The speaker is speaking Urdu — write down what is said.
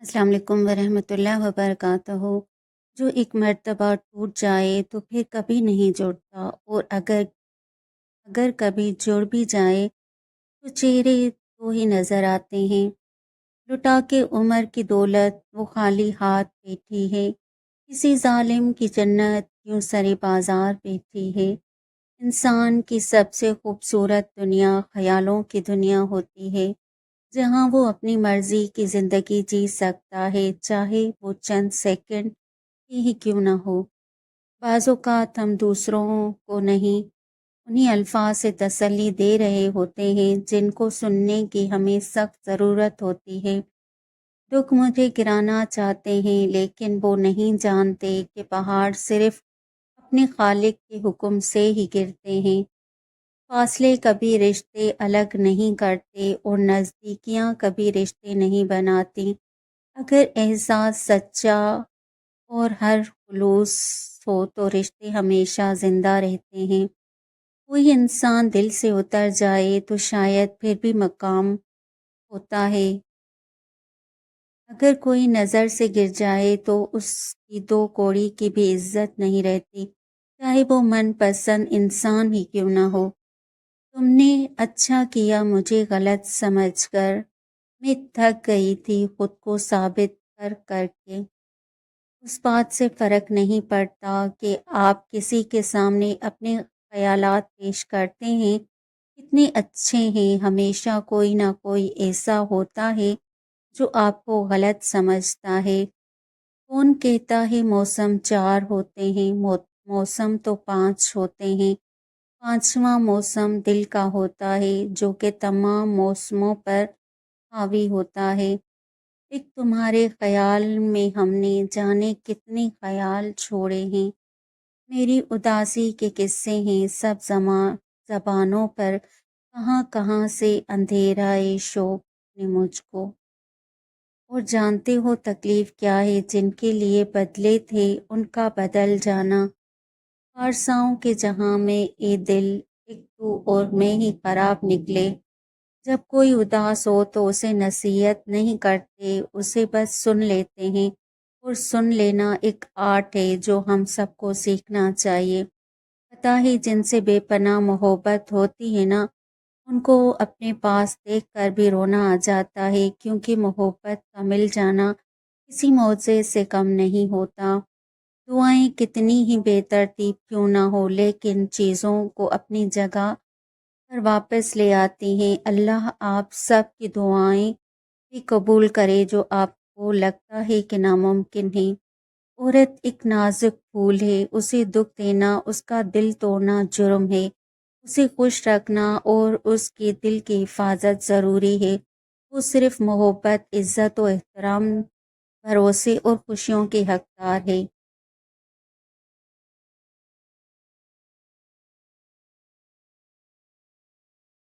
السلام علیکم ورحمۃ اللہ وبرکاتہ۔ جو ایک مرتبہ ٹوٹ جائے تو پھر کبھی نہیں جڑتا، اور اگر کبھی جڑ بھی جائے تو چہرے تو ہی نظر آتے ہیں۔ لٹا کے عمر کی دولت وہ خالی ہاتھ بیٹھی ہے، کسی ظالم کی جنت کیوں سرے بازار بیٹھی ہے۔ انسان کی سب سے خوبصورت دنیا خیالوں کی دنیا ہوتی ہے، جہاں وہ اپنی مرضی کی زندگی جی سکتا ہے، چاہے وہ چند سیکنڈ کی ہی کیوں نہ ہو۔ بعض اوقات ہم دوسروں کو نہیں، انہی الفاظ سے تسلی دے رہے ہوتے ہیں جن کو سننے کی ہمیں سخت ضرورت ہوتی ہے۔ دکھ مجھے گرانا چاہتے ہیں، لیکن وہ نہیں جانتے کہ پہاڑ صرف اپنے خالق کے حکم سے ہی گرتے ہیں۔ فاصلے کبھی رشتے الگ نہیں کرتے، اور نزدیکیاں کبھی رشتے نہیں بناتی۔ اگر احساس سچا اور ہر خلوص ہو تو رشتے ہمیشہ زندہ رہتے ہیں۔ کوئی انسان دل سے اتر جائے تو شاید پھر بھی مقام ہوتا ہے، اگر کوئی نظر سے گر جائے تو اس کی دو کوڑی کی بھی عزت نہیں رہتی، چاہے وہ من پسند انسان ہی کیوں نہ ہو۔ تم نے اچھا کیا مجھے غلط سمجھ کر، میں تھک گئی تھی خود کو ثابت کر کر کے۔ اس بات سے فرق نہیں پڑتا کہ آپ کسی کے سامنے اپنے خیالات پیش کرتے ہیں، کتنے اچھے ہیں، ہمیشہ کوئی نہ کوئی ایسا ہوتا ہے جو آپ کو غلط سمجھتا ہے۔ کون کہتا ہے موسم چار ہوتے ہیں، موسم تو پانچ ہوتے ہیں۔ پانچواں موسم دل کا ہوتا ہے، جو کہ تمام موسموں پر حاوی ہوتا ہے۔ ایک تمہارے خیال میں ہم نے جانے کتنے خیال چھوڑے ہیں۔ میری اداسی کے قصے ہیں سب زبانوں پر، کہاں کہاں سے اندھیرائے شوق نے مجھ کو۔ اور جانتے ہو تکلیف کیا ہے، جن کے لیے بدلے تھے ان کا بدل جانا۔ پارساؤں کے جہاں میں اے دل، ایک تو اور میں ہی خراب نکلے۔ جب کوئی اداس ہو تو اسے نصیحت نہیں کرتے، اسے بس سن لیتے ہیں، اور سن لینا ایک آرٹ ہے جو ہم سب کو سیکھنا چاہیے۔ پتہ ہے جن سے بے پناہ محبت ہوتی ہے نا، ان کو اپنے پاس دیکھ کر بھی رونا آ جاتا ہے، کیونکہ محبت کا مل جانا کسی معجزے سے کم نہیں ہوتا۔ دعائیں کتنی ہی بے ترتیب کیوں نہ ہو، لیکن چیزوں کو اپنی جگہ پر واپس لے آتی ہیں۔ اللہ آپ سب کی دعائیں بھی قبول کرے جو آپ کو لگتا ہے کہ ناممکن ہے۔ عورت ایک نازک پھول ہے، اسے دکھ دینا، اس کا دل توڑنا جرم ہے۔ اسے خوش رکھنا اور اس کے دل کی حفاظت ضروری ہے۔ وہ صرف محبت، عزت و احترام، بھروسے اور خوشیوں کی حقدار ہے۔